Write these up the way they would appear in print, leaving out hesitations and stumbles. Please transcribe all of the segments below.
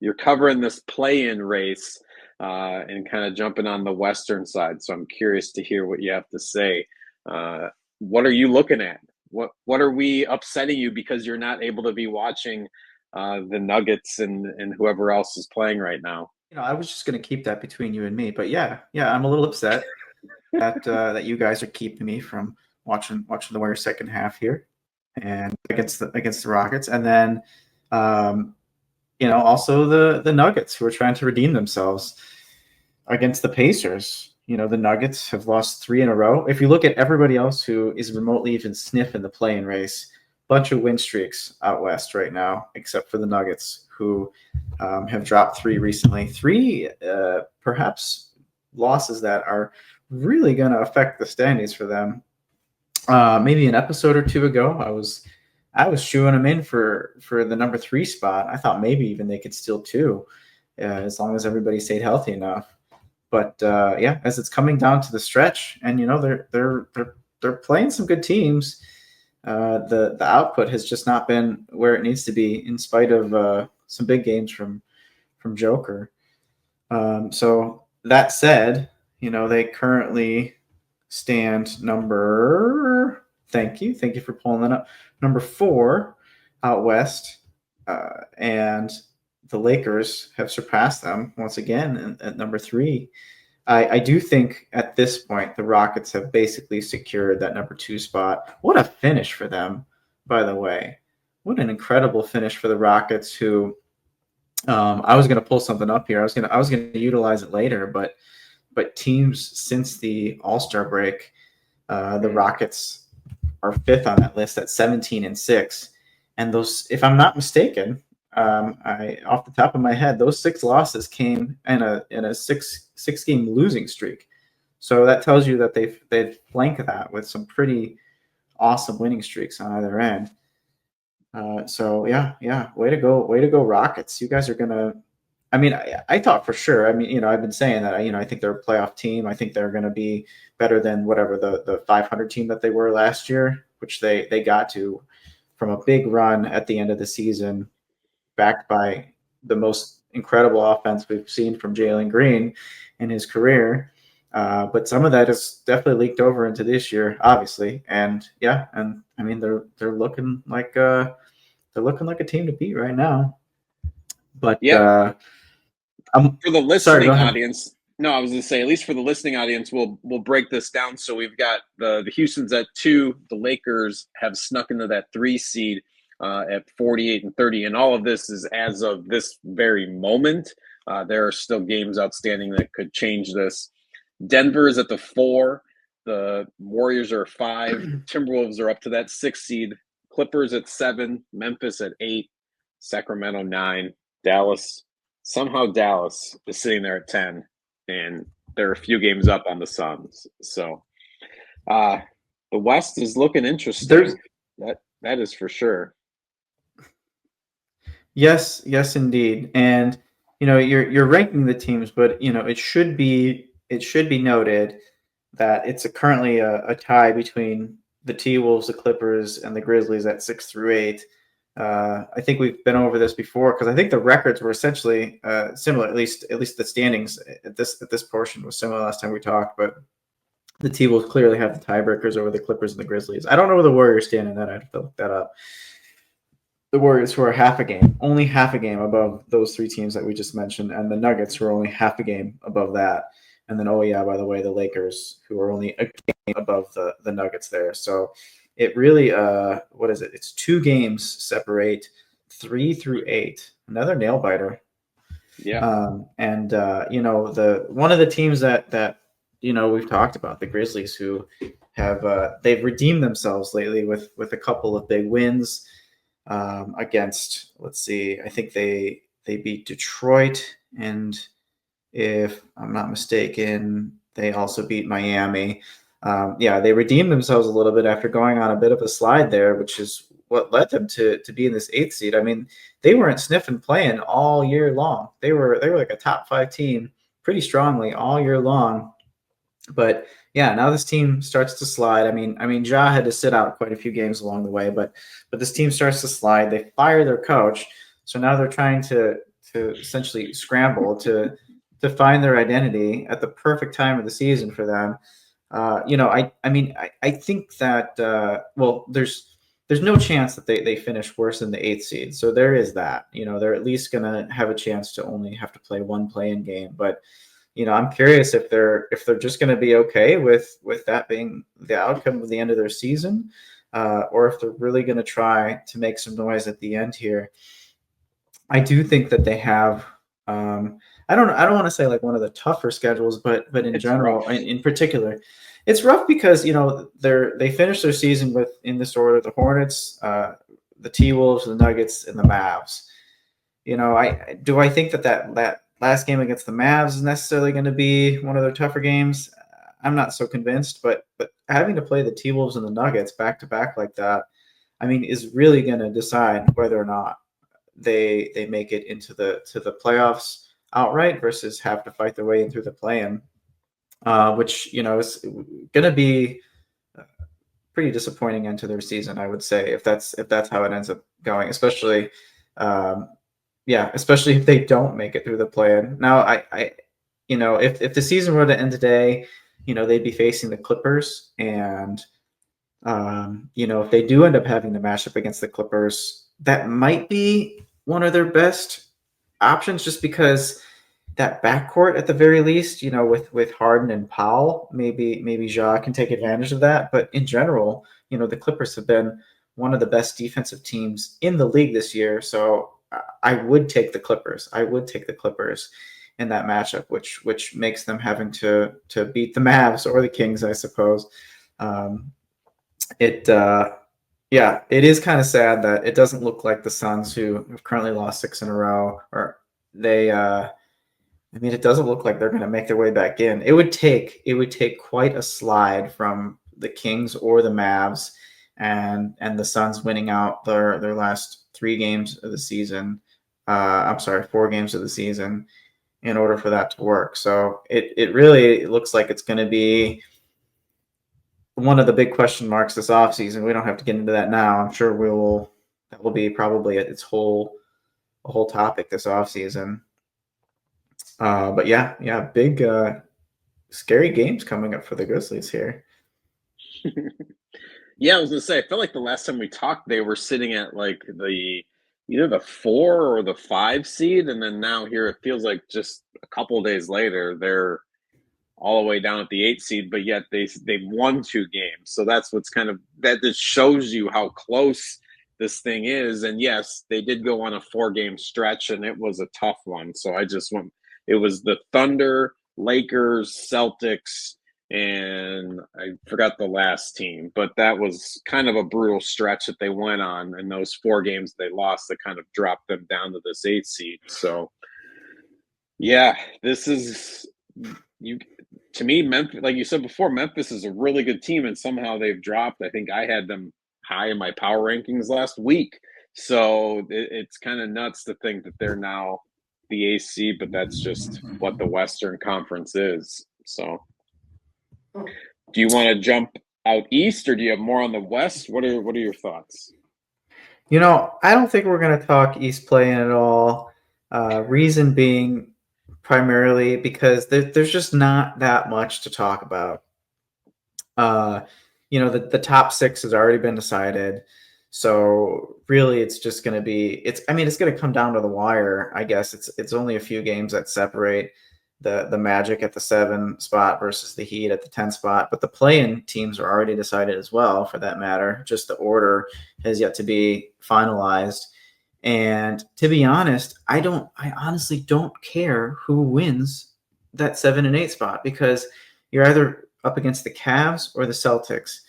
you're covering this play-in race and kind of jumping on the Western side. So I'm curious to hear what you have to say. What are you looking at? What are we upsetting you because you're not able to be watching the Nuggets and whoever else is playing right now? I was just going to keep that between you and me, but yeah, I'm a little upset that you guys are keeping me from watching the Warriors second half here and against the Rockets, and then also the Nuggets, who are trying to redeem themselves against the Pacers. The Nuggets have lost 3 in a row. If you look at everybody else who is remotely even sniffing the play-in race, bunch of win streaks out west right now, except for the Nuggets, who have dropped 3 recently. 3 perhaps losses that are really going to affect the standings for them. Maybe an episode or 2 ago, I was shooing them in for the number 3 spot. I thought maybe even they could steal 2, as long as everybody stayed healthy enough. But as it's coming down to the stretch, and they're playing some good teams, the output has just not been where it needs to be, in spite of some big games from Joker. So that said, they currently stand number. Thank you for pulling that up. Number 4 out west, and the Lakers have surpassed them once again at number 3. I do think at this point the Rockets have basically secured that number 2 spot. What a finish for them, by the way. What an incredible finish for the Rockets, who I was going to pull something up here. I was going to utilize it later, but teams since the All-Star break, the Rockets are 5th on that list at 17-6. And those, if I'm not mistaken, I off the top of my head, those 6 losses came in a six game losing streak. So that tells you that they've flanked that with some pretty awesome winning streaks on either end. So way to go Rockets. You guys are gonna. I mean, I thought for sure. I mean, I've been saying that. I think they're a playoff team. I think they're going to be better than whatever the 500 team that they were last year, which they got to from a big run at the end of the season, backed by the most incredible offense we've seen from Jalen Green in his career. But some of that has definitely leaked over into this year, obviously. And I mean, they're looking like a team to beat right now. But for the listening audience, no, I was going to say, at least for the listening audience, we'll break this down. So we've got the Houston's at 2. The Lakers have snuck into that 3 seed at 48-30, and all of this is as of this very moment. There are still games outstanding that could change this. Denver is at the 4. The Warriors are 5. Timberwolves are up to that 6 seed. Clippers at 7. Memphis at 8. Sacramento 9. Dallas is sitting there at 10, and they're a few games up on the Suns. So the West is looking interesting. That is for sure. Yes, indeed. And you're ranking the teams, but it should be noted that it's currently a tie between the T-Wolves, the Clippers, and the Grizzlies at 6 through 8. I think we've been over this before, because I think the records were essentially similar. At least the standings at this portion was similar last time we talked. But the T-Wolves clearly have the tiebreakers over the Clippers and the Grizzlies. I don't know where the Warriors stand in that. I have to look that up. The Warriors, who are only half a game above those 3 teams that we just mentioned, and the Nuggets, who are only half a game above that. And then, by the way, the Lakers, who are only a game above the Nuggets there. So it really, what is it? It's 2 games separate 3 through 8. Another nail biter. Yeah. The one of the teams that we've talked about, the Grizzlies, who have they've redeemed themselves lately with a couple of big wins against. Let's see, I think they beat Detroit, and if I'm not mistaken, they also beat Miami. They redeemed themselves a little bit after going on a bit of a slide there, which is what led them to be in this 8th seed. I mean, they weren't sniffing playing all year long. They were like a top 5 team pretty strongly all year long. But now this team starts to slide. I mean, Ja had to sit out quite a few games along the way, but this team starts to slide. They fire their coach, so now they're trying to essentially scramble to find their identity at the perfect time of the season for them. I think that there's no chance that they finish worse than the 8th seed. So there is that. They're at least going to have a chance to only have to play one play-in game. But I'm curious if they're just going to be okay with that being the outcome of the end of their season, or if they're really going to try to make some noise at the end here. I do think that they have. I don't want to say like one of the tougher schedules, but in general, in particular, it's rough because they finished their season with, in this order, the Hornets, the T-Wolves, the Nuggets, and the Mavs. I think that last game against the Mavs is necessarily going to be one of their tougher games. I'm not so convinced, but having to play the T-Wolves and the Nuggets back to back like that, is really going to decide whether or not they make it into the playoffs outright versus have to fight their way in through the play-in, which is going to be pretty disappointing end to their season, I would say, if that's how it ends up going, especially if they don't make it through the play-in. Now, if the season were to end today, they'd be facing the Clippers, and if they do end up having to match up against the Clippers, that might be one of their best options, just because that backcourt at the very least, with Harden and Powell, maybe Ja can take advantage of that. But in general, the Clippers have been one of the best defensive teams in the league this year. So I would take the Clippers. I would take the Clippers in that matchup, which makes them having to beat the Mavs or the Kings, I suppose. It is kind of sad that it doesn't look like the Suns, who have currently lost 6 in a row, or they. It doesn't look like they're going to make their way back in. It would take quite a slide from the Kings or the Mavs, and the Suns winning out their last 3 games of the season. 4 games of the season, in order for that to work. So it really looks like it's going to be one of the big question marks this offseason. We don't have to get into that now. I'm sure that will be probably a whole topic this offseason. But big scary games coming up for the Grizzlies here. Yeah, I was gonna say, I felt like the last time we talked, they were sitting at like either the 4 or the 5 seed, and then now here it feels like just a couple of days later they're all the way down at the 8 seed, but yet they've won 2 games. So that's what's that just shows you how close this thing is. And yes, they did go on a 4-game stretch, and it was a tough one. So it was the Thunder, Lakers, Celtics, and I forgot the last team, but that was kind of a brutal stretch that they went on. And those 4 games they lost, that kind of dropped them down to this 8 seed. So yeah, this is to me, Memphis, like you said before, Memphis is a really good team, and somehow they've dropped. I think I had them high in my power rankings last week. So it's kind of nuts to think that they're now the AC, but that's just what the Western Conference is. So do you want to jump out east, or do you have more on the West? What are your thoughts? I don't think we're going to talk East play-in at all. Reason being primarily because there's just not that much to talk about. The top 6 has already been decided. So really, it's just going to be it's going to come down to the wire. I guess it's only a few games that separate the Magic at the 7 spot versus the Heat at the 10 spot. But the play-in teams are already decided as well, for that matter. Just the order has yet to be finalized. And to be honest, I honestly don't care who wins that 7 and 8 spot, because you're either up against the Cavs or the Celtics.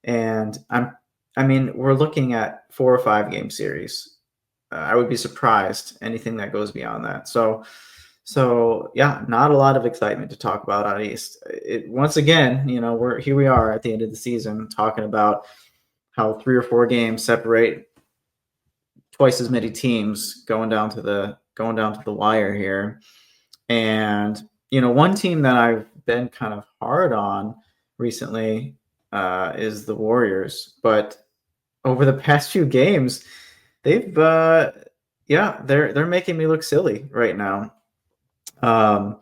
And we're looking at 4 or 5 game series. I would be surprised anything that goes beyond that. So yeah, not a lot of excitement to talk about out East. Once again, we are at the end of the season talking about how 3 or 4 games separate twice as many teams going down to the wire here. And one team that I've been kind of hard on recently is the Warriors, but over the past few games, they've Yeah, they're making me look silly right now. Um,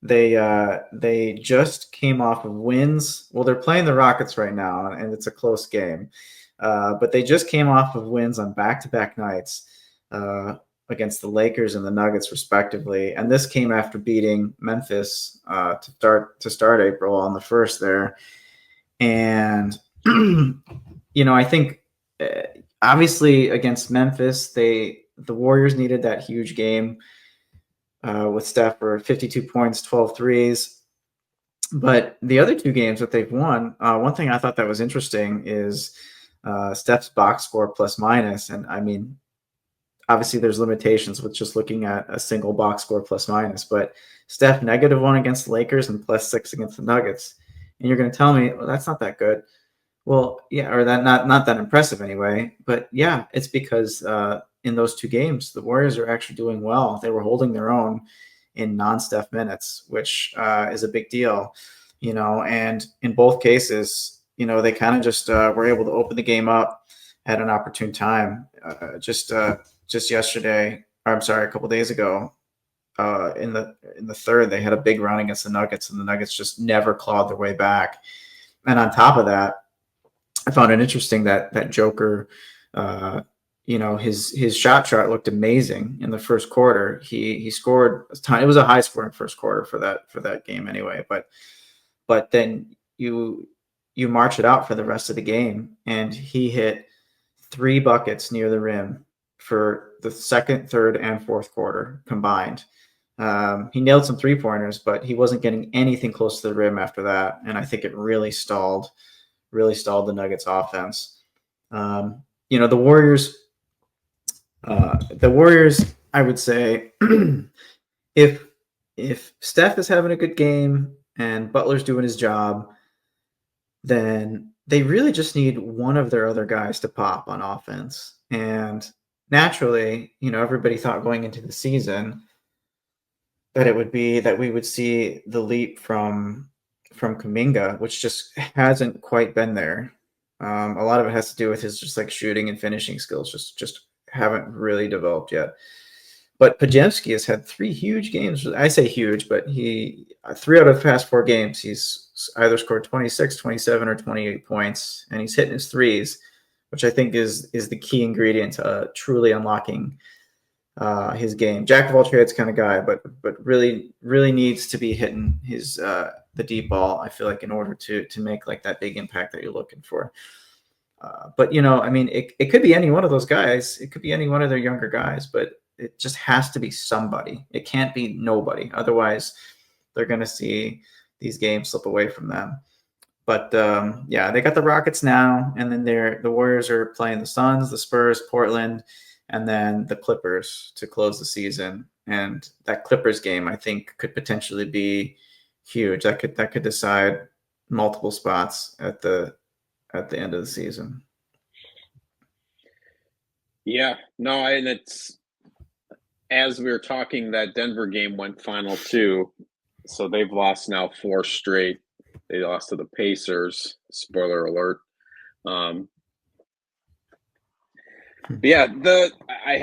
they just came off of wins. Well, they're playing the Rockets right now, and it's a close game. But they just came off of wins on back-to-back nights uh, against the Lakers and the Nuggets, respectively. And this came after beating Memphis to start April on the first there. And I think uh, obviously against Memphis, the Warriors needed that huge game with Steph for 52 points, 12 threes. But the other two games that they've won, one thing I thought that was interesting is Steph's box score plus minus. And I mean, obviously there's limitations with just looking at a single box score plus minus, but Steph -1 against the Lakers and +6 against the Nuggets. And you're going to tell me, well, that's not that good. Well, yeah, or that not that impressive anyway. But yeah, it's because in those two games, the Warriors are actually doing well. They were holding their own in non-Steph minutes, which is a big deal, And in both cases, they kind of just were able to open the game up at an opportune time. Just yesterday, or I'm sorry, a couple days ago, in the third, they had a big run against the Nuggets, and the Nuggets just never clawed their way back. And on top of that, I found it interesting that Joker, his shot chart looked amazing in the first quarter. He scored a ton. It was a high scoring first quarter for that game anyway. But then you march it out for the rest of the game, and he hit 3 buckets near the rim for the second, third, and fourth quarter combined. He nailed some 3-pointers, but he wasn't getting anything close to the rim after that, and I think it really stalled the Nuggets offense. The Warriors, I would say, if Steph is having a good game and Butler's doing his job, then they really just need one of their other guys to pop on offense. And naturally, everybody thought going into the season that it would be that we would see the leap from Kuminga, which just hasn't quite been there. A lot of it has to do with his just like shooting and finishing skills, just haven't really developed yet. But Podziemski has had 3 huge games. I say huge, but he 3 out of the past 4 games, he's either scored 26, 27, or 28 points, and he's hitting his threes, which I think is the key ingredient to truly unlocking his game. Jack of all trades kind of guy, but really needs to be hitting his the deep ball. I feel like in order to make like that big impact that you're looking for. But I mean, it could be any one of those guys. It could be any one of their younger guys, but it just has to be somebody. It can't be nobody. Otherwise, they're going to see these games slip away from them. But yeah, they got the Rockets now, and then the Warriors are playing the Suns, the Spurs, Portland, and then the Clippers to close the season. And that Clippers game, I think, could potentially be huge. That could decide multiple spots at the end of the season. Yeah, no, and it's as we were talking, that Denver game went final too. So they've lost now 4 straight. They lost to the Pacers. Spoiler alert. But yeah, I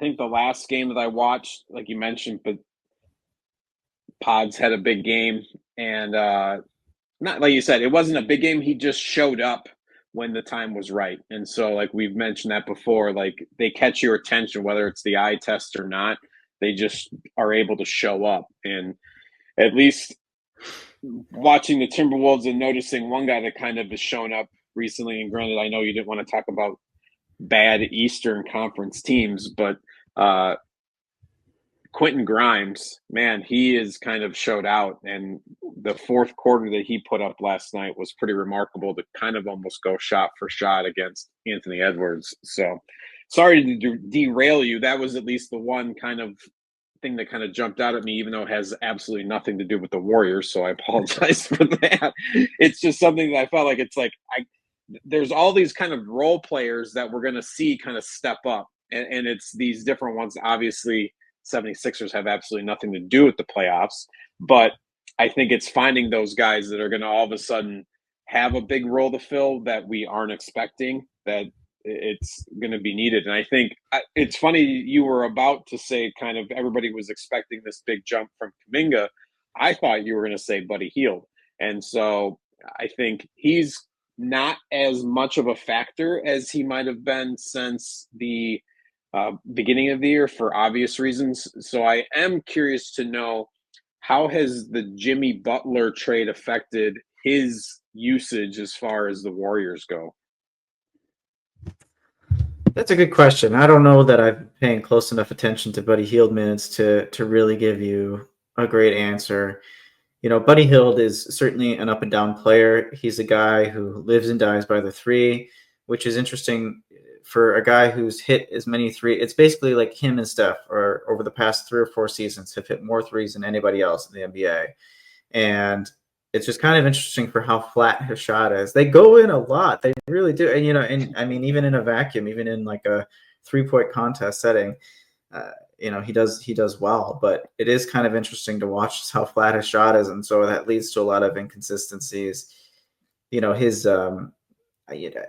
think the last game that I watched, like you mentioned, but Pods had a big game, and not like you said, it wasn't a big game. He just showed up when the time was right. And so, like we've mentioned that before, like they catch your attention, whether it's the eye test or not, they just are able to show up. And at least watching the Timberwolves and noticing one guy that kind of has shown up recently, and granted, I know you didn't want to talk about bad Eastern Conference teams, but Quentin Grimes, man, he is kind of showed out, and the fourth quarter that he put up last night was pretty remarkable to kind of almost go shot for shot against Anthony Edwards. So sorry to derail you. That was at least the one kind of thing that kind of jumped out at me, even though it has absolutely nothing to do with the Warriors. So I apologize for that. It's just something that I felt like it's like there's all these kind of role players that we're going to see kind of step up, and it's these different ones. Obviously, 76ers have absolutely nothing to do with the playoffs, but I think it's finding those guys that are going to all of a sudden have a big role to fill that we aren't expecting, that it's going to be needed. And I think it's funny you were about to say kind of everybody was expecting this big jump from Kuminga. I thought you were going to say Buddy Hield. And so I think he's not as much of a factor as he might have been since the beginning of the year for obvious reasons. So I am curious to know, how has the Jimmy Butler trade affected his usage as far as the Warriors go? That's a good question. I don't know that I've been paying close enough attention to Buddy Hield minutes to really give you a great answer. You know, Buddy Hield is certainly an up and down player. He's a guy who lives and dies by the three, which is interesting for a guy who's hit as many three. It's basically like him and Steph, or over the past 3 or 4 seasons, have hit more threes than anybody else in the NBA. And it's just kind of interesting for how flat his shot is. They go in a lot. They really do. And, you know, and I mean, even in a vacuum, even in like a 3-point contest setting, you know, he does well, but it is kind of interesting to watch how flat his shot is. And so that leads to a lot of inconsistencies. You know, his,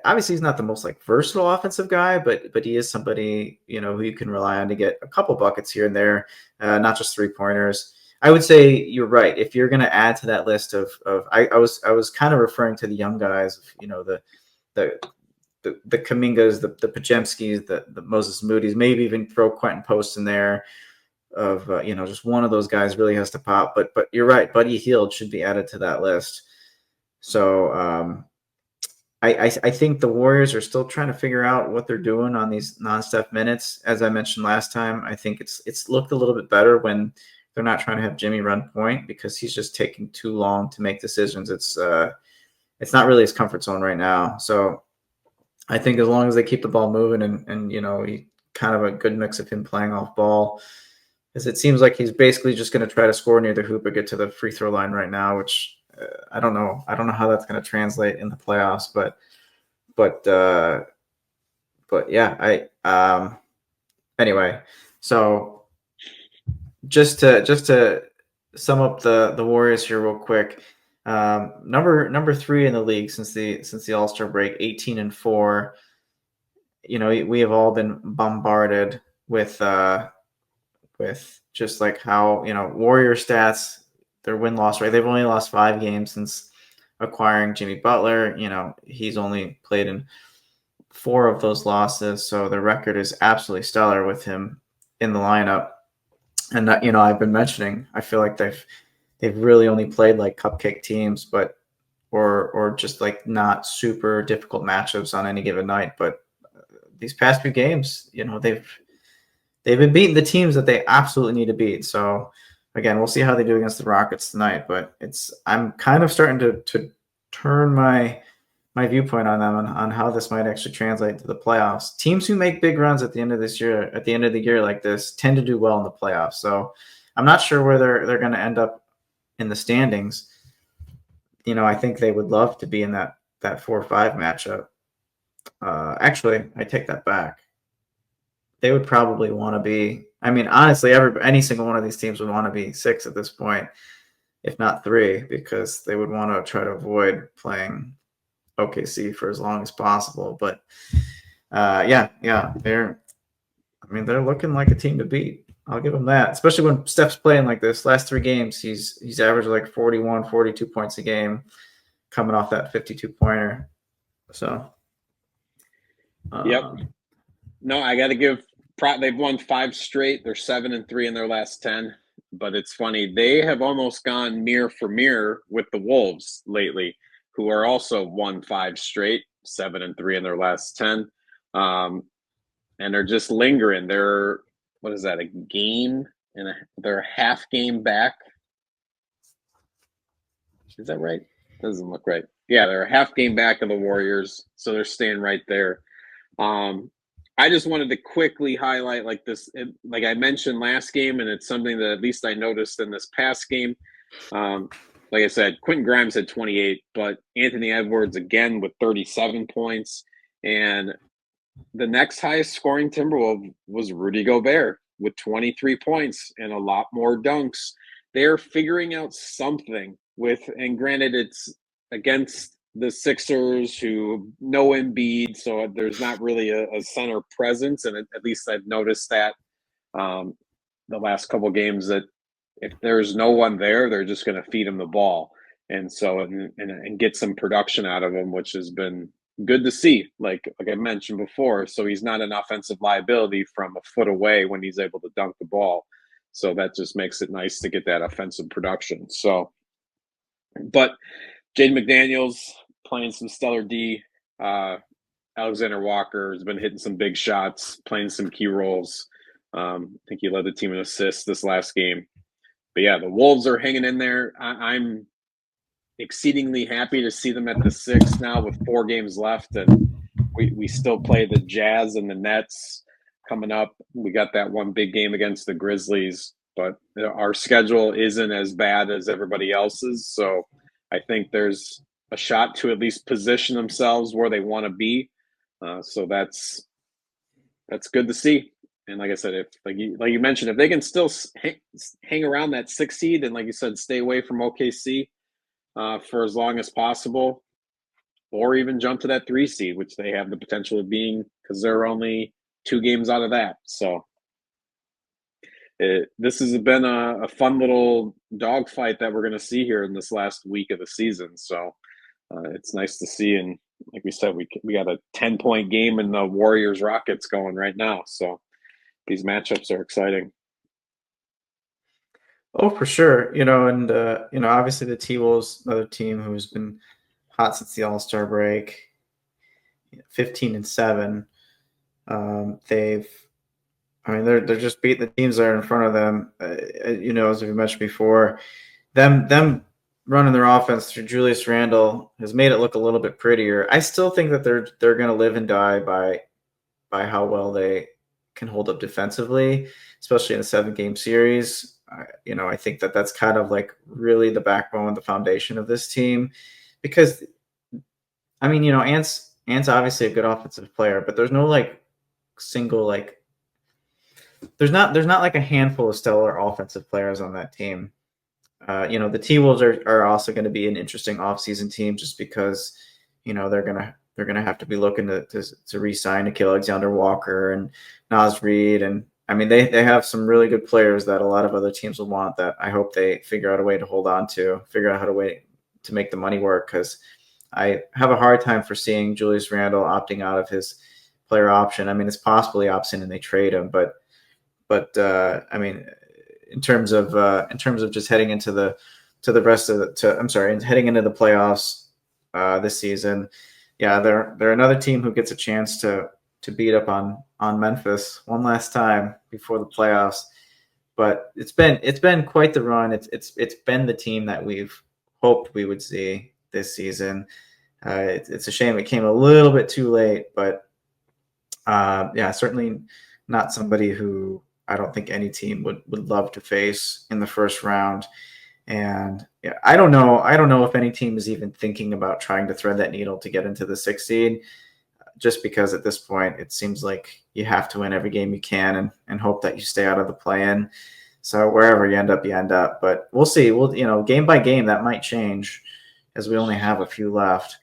obviously he's not the most like versatile offensive guy, but he is somebody, you know, who you can rely on to get a couple buckets here and there, not just 3-pointers. I would say you're right. If you're going to add to that list of I was kind of referring to the young guys, you know, the Kumingas, the Podziemskis, the Moses Moody's, maybe even throw Quentin Post in there. Of you know, just one of those guys really has to pop. But you're right, Buddy Hield should be added to that list. So I think the Warriors are still trying to figure out what they're doing on these non-Steph minutes. As I mentioned last time, I think it's looked a little bit better when they're not trying to have Jimmy run point, because he's just taking too long to make decisions. It's not really his comfort zone right now. So I think as long as they keep the ball moving and you know, he kind of a good mix of him playing off ball, because it seems like he's basically just going to try to score near the hoop or get to the free throw line right now, which I don't know. I don't know how that's going to translate in the playoffs, but yeah, anyway, so just to sum up the Warriors here real quick. Number 3 in the league since the All-Star break, 18-4. You know, we have all been bombarded with just like how, you know, Warrior stats, their win-loss rate. They've only lost 5 games since acquiring Jimmy Butler. You know, he's only played in 4 of those losses, so the record is absolutely stellar with him in the lineup. And you know, I've been mentioning, I feel like they've really only played like cupcake teams, but or just like not super difficult matchups on any given night. But these past few games, you know, they've been beating the teams that they absolutely need to beat. So again, we'll see how they do against the Rockets tonight. But I'm kind of starting to turn my viewpoint on them on how this might actually translate to the playoffs. Teams who make big runs at the end of the year like this tend to do well in the playoffs. So I'm not sure where they're going to end up in the standings. You know, I think they would love to be in that 4-5 matchup. Actually, I take that back. They would probably want to be. I mean, honestly, any single one of these teams would want to be 6 at this point, if not 3, because they would want to try to avoid playing OKC for as long as possible. But yeah, they're looking like a team to beat. I'll give them that, especially when Steph's playing like this. Last 3 games, he's averaged like 41, 42 points a game, coming off that 52-pointer. So, yep. No, I got to give. They've won 5 straight. They're 7-3 in their last 10. But it's funny, they have almost gone mirror for mirror with the Wolves lately, who are also won 5 straight, 7-3 in their last 10. And they're just lingering. They're, what is that, a game? They're a half game back. Is that right? Doesn't look right. Yeah, they're a half game back of the Warriors, so they're staying right there. I just wanted to quickly highlight like this, like I mentioned last game, and it's something that at least I noticed in this past game. Like I said, Quentin Grimes had 28, but Anthony Edwards again with 37 points. And the next highest scoring Timberwolves was Rudy Gobert with 23 points and a lot more dunks. They're figuring out something and granted it's against the Sixers, who no Embiid, so there's not really a center presence, and at least I've noticed that the last couple games that if there's no one there, they're just going to feed him the ball, and so and get some production out of him, which has been good to see. Like I mentioned before, so he's not an offensive liability from a foot away when he's able to dunk the ball. So that just makes it nice to get that offensive production. So, but Jaden McDaniels playing some stellar D. Alexander Walker has been hitting some big shots, playing some key roles. I think he led the team in assists this last game. But yeah, the Wolves are hanging in there. I'm exceedingly happy to see them at the 6 now with 4 games left, and we still play the Jazz and the Nets coming up. We got that one big game against the Grizzlies, but our schedule isn't as bad as everybody else's, so I think there's a shot to at least position themselves where they want to be. So that's good to see. And like I said, if like you mentioned, if they can still hang around that 6 seed and like you said, stay away from OKC for as long as possible, or even jump to that 3 seed, which they have the potential of being, because they're only 2 games out of that. So this has been a fun little dogfight that we're going to see here in this last week of the season. So it's nice to see. And like we said, we got a 10-point game in the Warriors Rockets going right now. So these matchups are exciting. Oh, for sure. And obviously the T-Wolves, another team who's been hot since the All-Star break, 15-7. They're just beating the teams that are in front of them. As we mentioned before, them running their offense through Julius Randle has made it look a little bit prettier. I still think that they're going to live and die by how well they can hold up defensively, especially in a 7-game series. I think that that's kind of like really the backbone, the foundation of this team, because Ant's obviously a good offensive player, but there's no single there's not like a handful of stellar offensive players on that team. The T-Wolves are also going to be an interesting offseason team just because, they're going to have to be looking to re-sign Nickeil Alexander-Walker and Naz Reid. And they have some really good players that a lot of other teams will want, that I hope they figure out a way to hold on to, figure out how to make the money work. Because I have a hard time foreseeing Julius Randle opting out of his player option. It's possible he opts in and they trade him, but in terms of just heading into the heading into the playoffs this season, yeah, they're another team who gets a chance to beat up on Memphis one last time before the playoffs. But it's been quite the run. It's been the team that we've hoped we would see this season. It's a shame it came a little bit too late, but certainly not somebody who I don't think any team would love to face in the first round. And yeah, I don't know if any team is even thinking about trying to thread that needle to get into the 6 seed, just because at this point it seems like you have to win every game you can and hope that you stay out of the play-in. So wherever you end up. But we'll see. Game by game that might change, as we only have a few left.